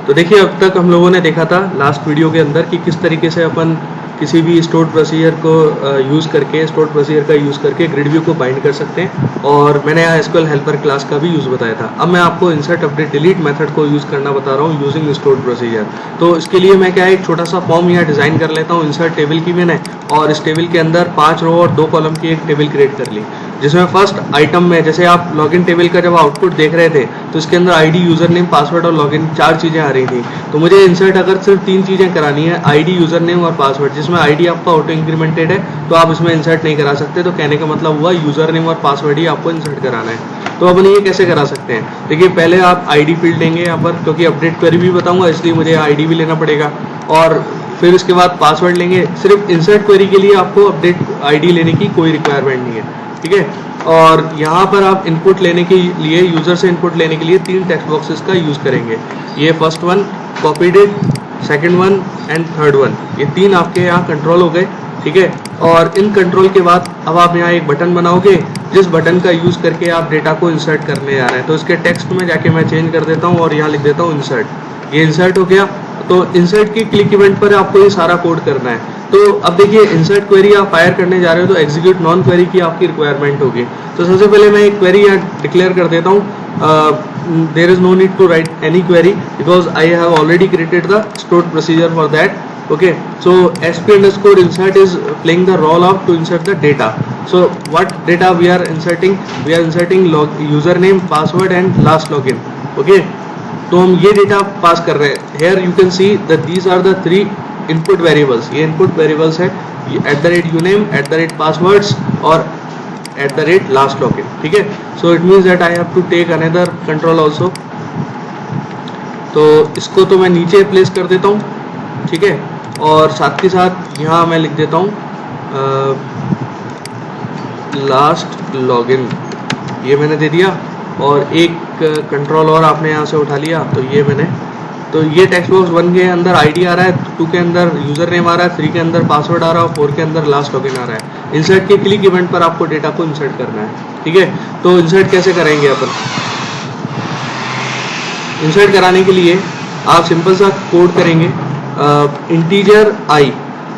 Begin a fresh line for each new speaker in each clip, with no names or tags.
तो देखिए अब तक हम लोगों ने देखा था लास्ट वीडियो के अंदर कि किस तरीके से अपन किसी भी स्टोर प्रोसीजर को यूज़ करके स्टोर प्रोसीजर का यूज़ करके ग्रिड व्यू को बाइंड कर सकते हैं। और मैंने यहाँ एसक्यूएल हेल्पर क्लास का भी यूज़ बताया था। अब मैं आपको इंसर्ट अपडेट डिलीट मेथड को यूज़ करना बता रहा हूँ यूजिंग स्टोर प्रोसीजर। तो इसके लिए मैं क्या एक छोटा सा फॉर्म यहाँ डिज़ाइन कर लेता हूँ इंसर्ट टेबल की मैंने, और इस टेबल के अंदर 5 रो और 2 कॉलम की एक टेबल क्रिएट कर ली, जिसमें फर्स्ट आइटम में जैसे आप लॉगिन टेबल का जब आउटपुट देख रहे थे तो इसके अंदर आईडी, यूजर नेम, पासवर्ड और लॉगिन 4 चीज़ें आ रही थी। तो मुझे इंसर्ट अगर सिर्फ 3 चीज़ें करानी है, आईडी, यूजर नेम और पासवर्ड, जिसमें आईडी आपका ऑटो इंक्रीमेंटेड है तो आप इसमें इंसर्ट नहीं करा सकते। तो कहने का मतलब हुआ यूजर नेम और पासवर्ड ही आपको इंसर्ट कराना है। तो अपन ये कैसे करा सकते हैं? देखिए पहले आप आईडी फील्ड लेंगे यहाँ पर, क्योंकि अपडेट क्वेरी भी बताऊंगा इसलिए मुझे आईडी भी लेना पड़ेगा। और फिर उसके बाद पासवर्ड लेंगे। सिर्फ इंसर्ट क्वेरी के लिए आपको अपडेट आईडी लेने की कोई रिक्वायरमेंट नहीं है, ठीक है। और यहाँ पर आप इनपुट लेने के लिए, यूजर से इनपुट लेने के लिए 3 टेक्स्ट बॉक्सेस का यूज़ करेंगे। ये first one copied it, second one and third one, ये 3 आपके यहाँ कंट्रोल हो गए, ठीक है। और इन कंट्रोल के बाद अब आप यहाँ एक बटन बनाओगे, जिस बटन का यूज़ करके आप डेटा को इंसर्ट करने जा रहे हैं। तो इसके टेक्स्ट में जाके मैं चेंज कर देता हूँ और यहाँ लिख देता हूँ इंसर्ट। ये इंसर्ट हो गया। तो इंसर्ट की क्लिक इवेंट पर आपको ये सारा कोड करना है। तो अब देखिए इंसर्ट क्वेरी आप फायर करने जा रहे हो तो एग्जीक्यूट नॉन क्वेरी की आपकी रिक्वायरमेंट होगी। तो सबसे पहले मैं एक क्वेरी यहाँ डिक्लेयर कर देता हूँ। There is no need to write any query because I have already created the store procedure for that. Okay, so sp_insert is playing the role of to insert the data. So what data we are inserting? We are inserting username, password and last login. Okay, तो हम ये data pass कर रहे हैं। Here you can see that these are the 3 input variables. ये input variables है @uname, @passwords और @last login, ठीक है। So it means that I have to take another control also. तो इसको तो मैं नीचे प्लेस कर देता हूँ, ठीक है। और साथ के साथ यहाँ मैं लिख देता हूँ लास्ट लॉगिन, ये मैंने दे दिया। और एक कंट्रोल और आपने यहाँ से उठा लिया, तो ये मैंने, तो ये टेक्स्ट बॉक्स 1 के अंदर आईडी आ रहा है, 2 के अंदर यूजर नेम आ रहा है, 3 के अंदर पासवर्ड आ रहा है और 4 के अंदर लास्ट लॉगिन आ रहा है। इंसर्ट के क्लिक इवेंट पर आपको डेटा को इंसर्ट करना है, ठीक है। तो इंसर्ट कैसे करेंगे अपन? इंसर्ट कराने के लिए आप सिंपल सा कोड करेंगे इंटीजर आई।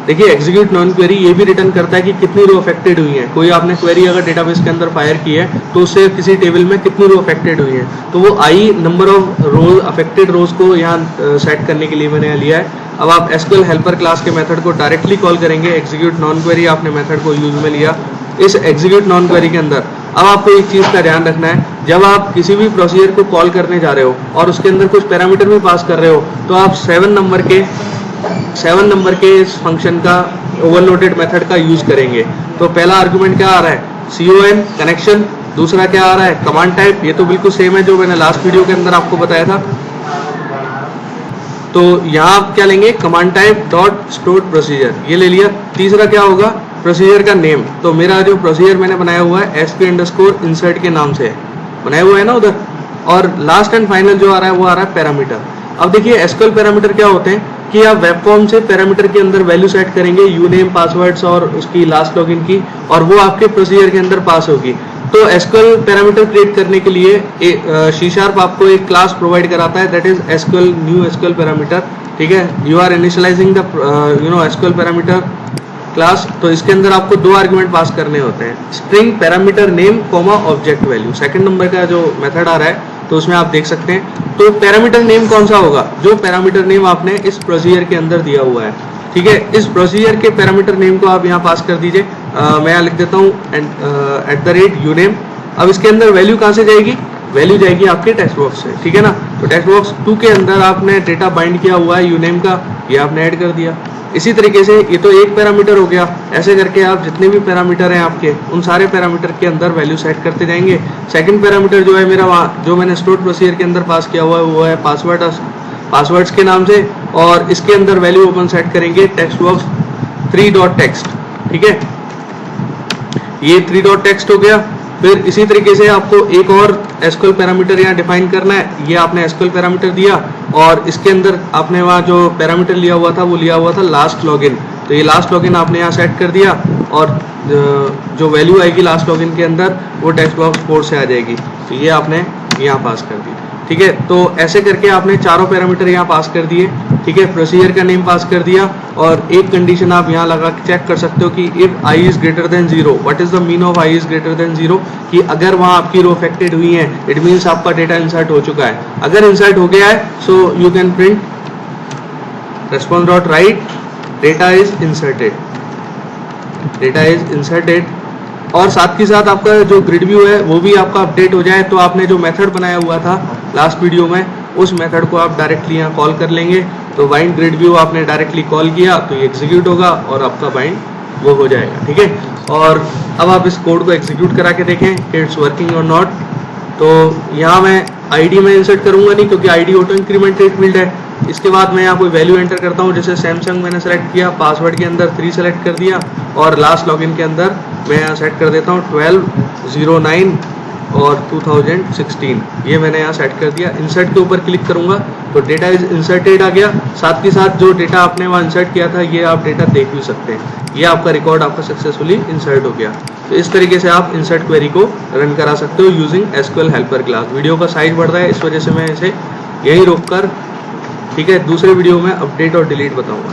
देखिए एग्जीक्यूट नॉन क्वेरी ये भी रिटर्न करता है कि कितनी रो अफेक्टेड हुई है। कोई आपने क्वेरी अगर डेटाबेस के अंदर फायर की है तो उससे किसी टेबल में कितनी रो अफेक्टेड हुई है, तो वो I number of rows, affected rows को यहाँ सेट करने के लिए मैंने यहाँ लिया है। अब आप एसक्यूएल हेल्पर क्लास के मेथड को डायरेक्टली कॉल करेंगे। एग्जीक्यूट नॉन क्वेरी आपने मेथड को यूज में लिया। इस एग्जीक्यूट नॉन क्वेरी के अंदर अब आपको एक चीज़ का ध्यान रखना है, जब आप किसी भी प्रोसीजर को कॉल करने जा रहे हो और उसके अंदर कुछ पैरामीटर भी पास कर रहे हो, तो आप 7 नंबर के इस फंक्शन का ओवरलोडेड मेथड का यूज करेंगे। तो पहला आर्गुमेंट क्या आ रहा है? con connection. दूसरा क्या आ रहा है? Command type. ये तो बिल्कुल सेम है जो मैंने लास्ट वीडियो के अंदर आपको बताया था। तो यहाँ आप क्या लेंगे? Command type dot store procedure, ये ले लिया। तीसरा क्या होगा? प्रोसीजर का नेम। तो मेरा जो प्रोसीजर मैंने बनाया हुआ है sp_insert के नाम से बनाया हुआ है ना उधर। और लास्ट एंड फाइनल जो आ रहा है वो आ रहा है पैरामीटर। अब देखिए एसक्यूएल पैरामीटर क्या होते हैं कि आप वेब फॉर्म से पैरामीटर के अंदर वैल्यू सेट करेंगे, यूनेम, पासवर्ड्स और उसकी लास्ट लॉगिन की, और वो आपके प्रोसीजर के अंदर पास होगी। तो एसक्यूएल पैरामीटर क्रिएट करने के लिए C# आपको एक क्लास प्रोवाइड कराता है, that is SQL new SQL parameter, ठीक है। You are initialising the SQL parameter class. तो इसके अंदर आपको 2 आर्गुमेंट पास करने होते हैं, string parameter name comma object value. Second number का जो मेथड आ रहा है तो उसमें आप देख सकते हैं। तो पैरामीटर नेम कौन सा होगा? जो पैरामीटर नेम आपने इस प्रोसीजर के अंदर दिया हुआ है, ठीक है। इस प्रोसीजर के पैरामीटर नेम को आप यहाँ पास कर दीजिए। मैं यहाँ लिख देता हूँ @uname। अब इसके अंदर वैल्यू कहाँ से जाएगी? वैल्यू जाएगी आपके टेक्स्ट बॉक्स से, ठीक है ना। तो टेक्स्ट बॉक्स 2 के अंदर आपने डेटा बाइंड किया हुआ है यूनेम का, ये आपने ऐड कर दिया। इसी तरीके से ये तो एक पैरामीटर हो गया। ऐसे करके आप जितने भी पैरामीटर हैं आपके, उन सारे पैरामीटर के अंदर वैल्यू सेट करते जाएंगे। सेकंड पैरामीटर जो है मेरा वहाँ जो मैंने स्टोर प्रोसीजर के अंदर पास किया हुआ है वो है पासवर्ड्स के नाम से, और इसके अंदर वैल्यू ओपन सेट करेंगे टेक्स्ट बॉक्स 3.text, ठीक है। ये 3.text हो गया। फिर इसी तरीके से आपको एक और एसक्यूएल पैरामीटर यहाँ डिफाइन करना है। ये आपने एसक्यूएल पैरामीटर दिया और इसके अंदर आपने वहाँ जो पैरामीटर लिया हुआ था वो लिया हुआ था लास्ट लॉगिन। तो ये लास्ट लॉगिन आपने यहाँ सेट कर दिया और जो वैल्यू आएगी लास्ट लॉगिन के अंदर वो टेक्स्ट बॉक्स 4 से आ जाएगी। तो ये आपने यहाँ पास कर दी, ठीक है। तो ऐसे करके आपने चारों पैरामीटर यहाँ पास कर दिए, ठीक है। प्रोसीजर का नेम पास कर दिया और एक कंडीशन आप यहाँ लगा के चेक कर सकते हो कि if I is greater than 0, what is the mean of I is greater than 0, कि अगर वहाँ आपकी रो अफेक्टेड हुई है इट मीन्स आपका डेटा इंसर्ट हो चुका है। अगर इंसर्ट हो गया है so you can print response dot write data is inserted, data is inserted। और साथ ही साथ आपका जो ग्रिड व्यू है वो भी आपका अपडेट हो जाए तो आपने जो मेथड बनाया हुआ था लास्ट वीडियो में उस मेथड को आप डायरेक्टली यहाँ कॉल कर लेंगे। तो बाइंड ग्रिड व्यू आपने डायरेक्टली कॉल किया तो ये एग्जीक्यूट होगा और आपका बाइंड वो हो जाएगा, ठीक है। और अब आप इस कोड को एग्जीक्यूट करा के देखें कि इट्स वर्किंग और नॉट। तो यहाँ मैं आईडी में इंसर्ट करूंगा नहीं क्योंकि आईडी ऑटो इंक्रीमेंटेड फील्ड है। इसके बाद मैं यहाँ कोई वैल्यू एंटर करता हूँ, जैसे सैमसंग मैंने सेलेक्ट किया, पासवर्ड के अंदर 3 सेलेक्ट कर दिया और लास्ट लॉगिन के अंदर मैं यहाँ सेट कर देता हूँ 12/09 और 2016, ये मैंने यहाँ सेट कर दिया। इंसर्ट के ऊपर क्लिक करूंगा तो डेटा इज इंसर्टेड आ गया। साथ ही साथ जो डेटा आपने वहाँ इंसर्ट किया था ये आप डेटा देख भी सकते हैं, ये आपका रिकॉर्ड आपका सक्सेसफुली इंसर्ट हो गया। तो इस तरीके से आप इंसर्ट क्वेरी को रन करा सकते हो using SQL helper class. Video का साइज बढ़ रहा है इस वजह से मैं इसे यहीं रोक कर, ठीक है, दूसरे वीडियो में अपडेट और डिलीट बताऊंगा।